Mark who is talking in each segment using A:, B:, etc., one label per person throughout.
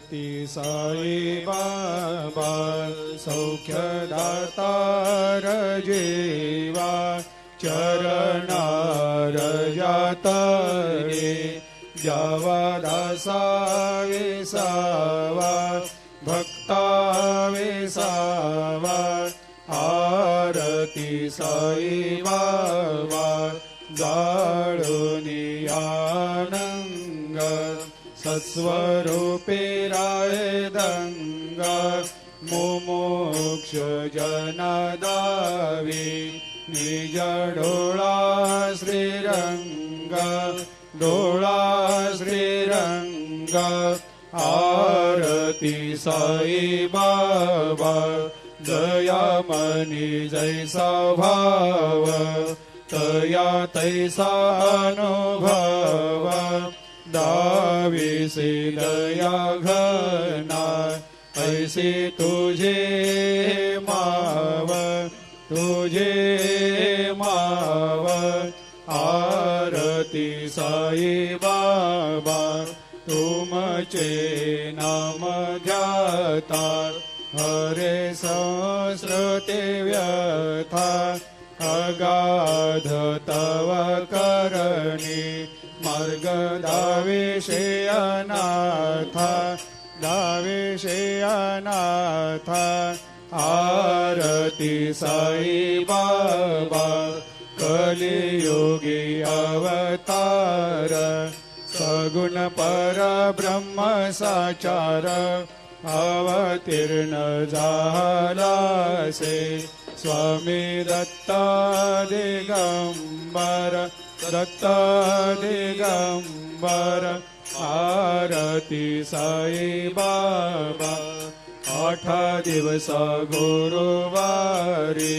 A: ती साई बाबा सौख्यदातार जीवा चरणार जातरे जावा दासा विसावा भक्ता विसावा आरती साई बाबा जाळुनी आनंग सत्स्वरूपे राय दंग मुमुक्ष जनदावी निज डोळा श्रीरंग डोळा श्रीरंग आरती साई बाबा दयामनी जैसा भाव तया तैसा अनुभव दाविसे दया घना ऐसे तुझे माव तुझे माव आरती साई बाबा तुमचे नाम ध्याता हरे संस्कृते व्यथा अगाध तव करणी मार्ग दाविषे अनाथा दाविषे अनाथा आरती साई बाबा कलियुगी अवतार सगुण परब्रह्म साचार अवतीर्ण झालासे स्वामी दत्त दिगंबर दत्त दिगंबर आरती साई बाबा 8 दिवस गुरुवारी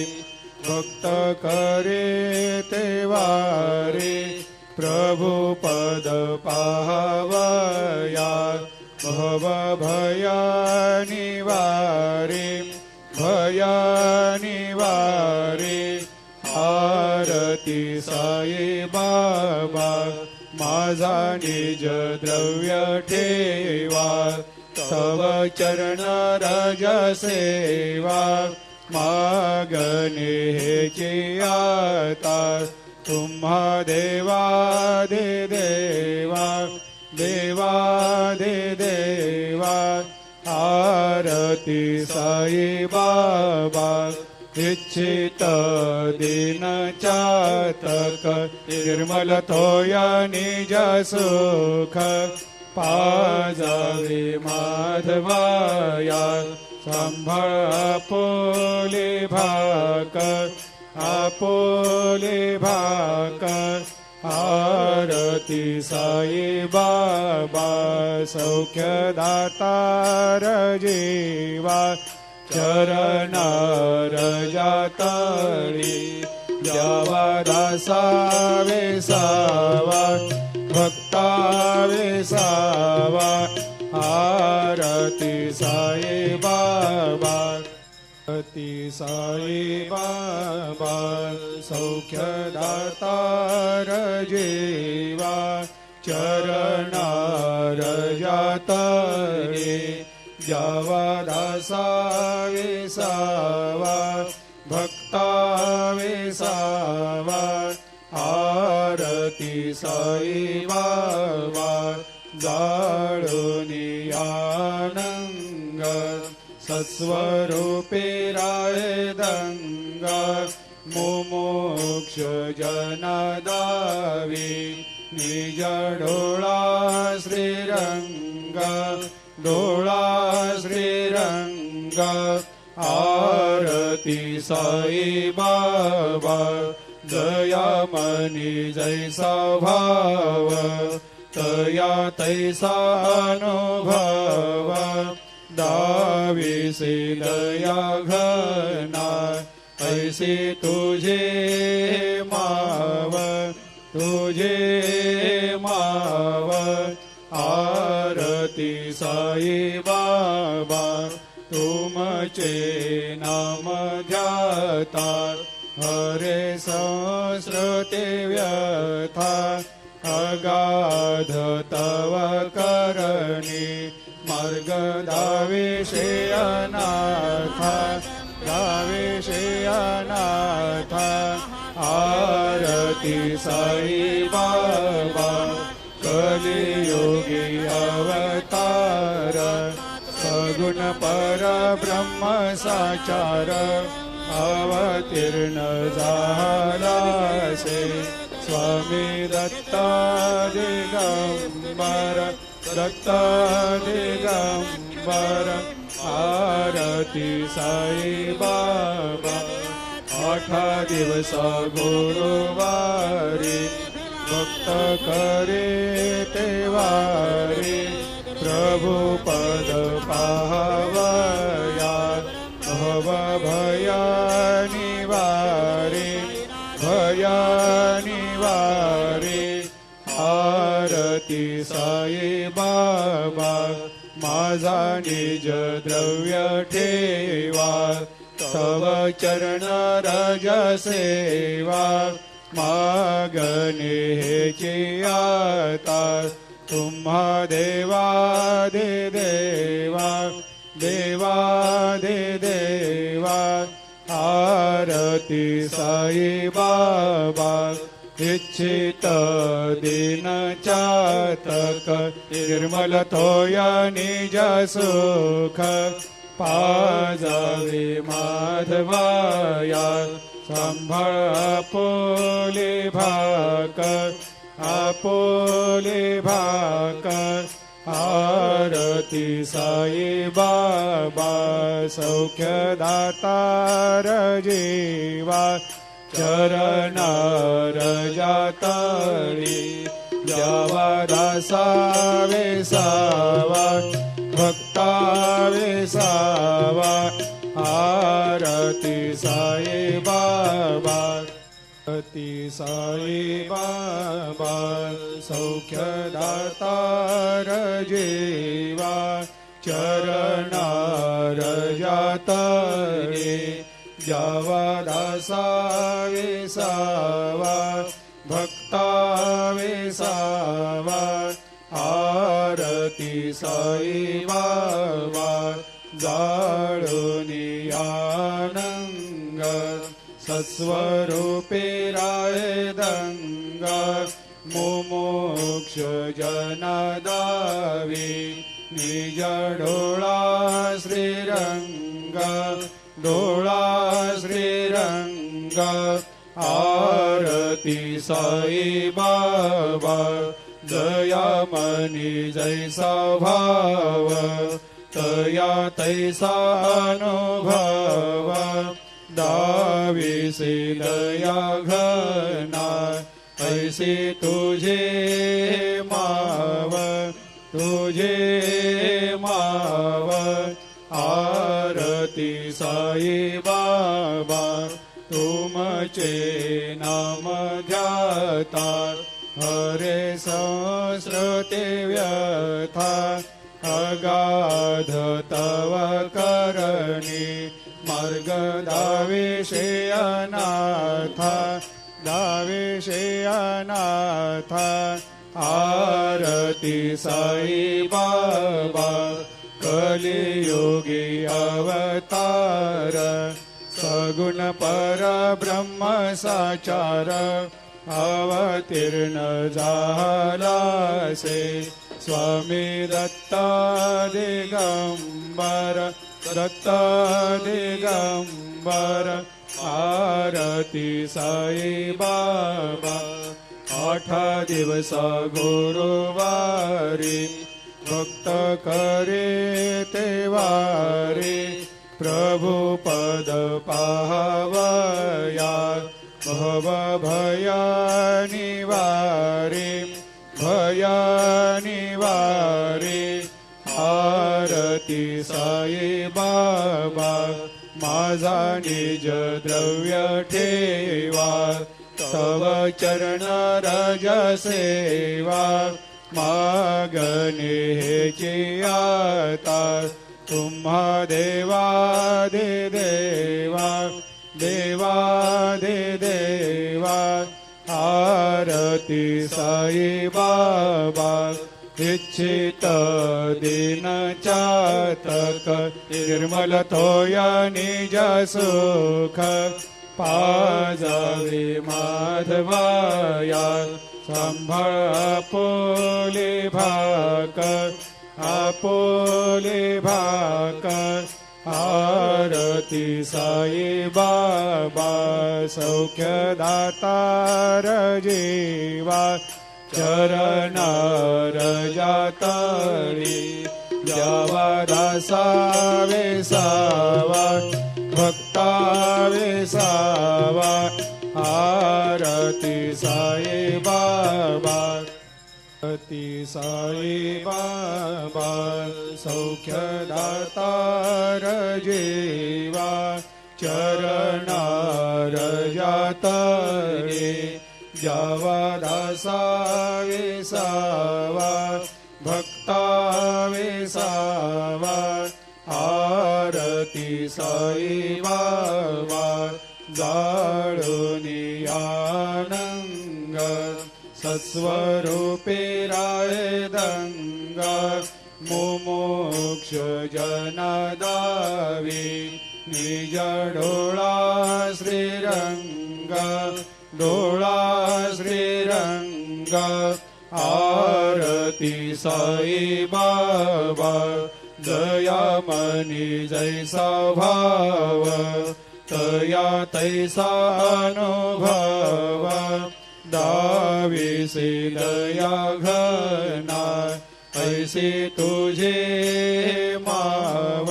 A: भक्त करे तेवारी प्रभु पद पाहवया भव भया निवारी भया निवारी आरती साई बाबा माझा निज द्रव्य ठेवा तव चरण रज सेवा मागणे हेची आता तुम्हा देवादि देवा देवादि देवा आरती साई बाबा इच्छित दिन चातक निर्मल थोया निज सुख पाजावे माधवाया सांभाळ आपोले भाक आपोले भाक आरती साई बाबा सौख्यदातार जीवा चरणार जातळी द्यावा दासा विसावा भक्ता विसावा आरती साई बाबा आरती साई बाबा सौख्यदातार जीवा चरणार जातळे द्यावा दासा विसावा भक्ता विसावा आरती साई बाबा जाळुनी आनंग सत्स्वरूपे राय दंग मुमुक्ष जनदावी निज डोळा श्रीरंग डोळा श्रीरंग आरती साई बाबा दयामनी जैसा भाव तया तैसा अनुभव दाविसे दया घना ऐसे तुझे माव तुझे माव आरती साई बाबा तुमचे नाम ध्याता हरे संस्कृते व्यथा अगाध तव करणी मार्ग दावेशे अनाथा दावेशे अनाथा आरती साई बाबा कलियुगी अवतार सगुण परब्रह्म साचार अवतीर्ण झालासे स्वामी दत्ता दिगंबर दत्ता दिगंबर आरती साई बाबा 8 दिवस गुरुवारी भक्त करे तेवारी प्रभु पद पाहवया भव भया निवारे भया निवारे आरती साई बाबा माझा निज द्रव्य ठेवा तव चरण रज सेवा मागणे हेची आता तुम्हा देवादि देवा देवादि देवा आरती साई बाबा इच्छित दिन चातक निर्मल थोया निज सुख पाजावे माधवाया संभाळ आपोले भाकर आपोले भाकर आरती साई बाबा सौख्यदातार जीवा चरणार जातळी द्यावा दासा वेसावा भक्ता वेसावा आरती साई बाबा आरती साई बाबा सौख्यदातार जीवा चरणार जातळे द्यावा दासा वेसावा भक्ता वेसावा आरती साई बाबा जाळूनी आनंग सस्वरूपे राहे दंग मुमुक्ष जनादावी निज डोळा श्रीरंग डोळा श्रीरंग आरती साई बाबा दयामनी जैसा भाव तया तैसा अनुभव दाविसे दया घना ऐसे तुझे माव तुझे माव आरती साई बाबा तुमचे नाम ध्याता हरे संस्कृते व्यथा अगाध तव करणी मार्ग दावेशे अनाथा दावेशे अनाथा आरती साई बाबा कलियुगी अवतार सगुण परब्रह्म साचार अवतीर्ण झालासे स्वामी दत्ता दिगंबर दत्ता दिगंबर आरती साई बाबा 8 दिवस गुरुवारी भक्त करे तेवारी प्रभु पद पाहवया भव भया निवारे भया निवारे आरती साई बाबा माझा निज द्रव्य ठेवा तव चरण रज सेवा मागणे हेची आता तुम्हा देवादि देवा देवादि देवा आरती साई बाबा इच्छित दीन चातक निर्मल तोया निज सुख पाजावे माधवाया संभाळ आपोले भाकर आरती साई बाबा सौख्यदातार जीवा चरणार जातळी द्यावा दासावे सावा भक्तावे सावा आरती साई बाबा आरती साई बाबा सौख्यदातार जीवा चरणार जातळे द्यावा दासावे सावा भक्तावे सावा आरती साई बाबा जाळुनी आनंग सस्वरूपे राय दंग मुमुक्ष जनदावी निज डोळा श्रीरंग आरती साई बाबा जया मनी जैसा भाव तया तैसा अनुभव दाविसे दया घना ऐसे तुझे माव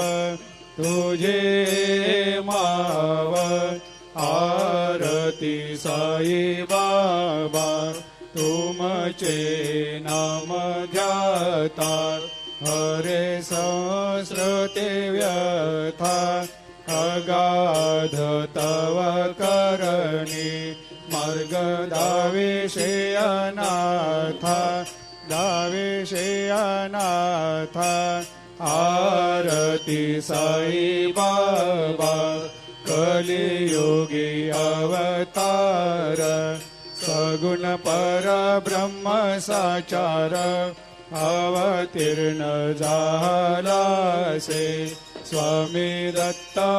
A: आरती साई बाबा तुमचे नाम ध्याता हरे सहस्रते व्यथा अगाध तव करणी मार्ग दावेशे अनाथा आरती साई बाबा कलियुगी अवतार सगुण परब्रह्म साचार अवतीर्ण झालासे स्वामी दत्ता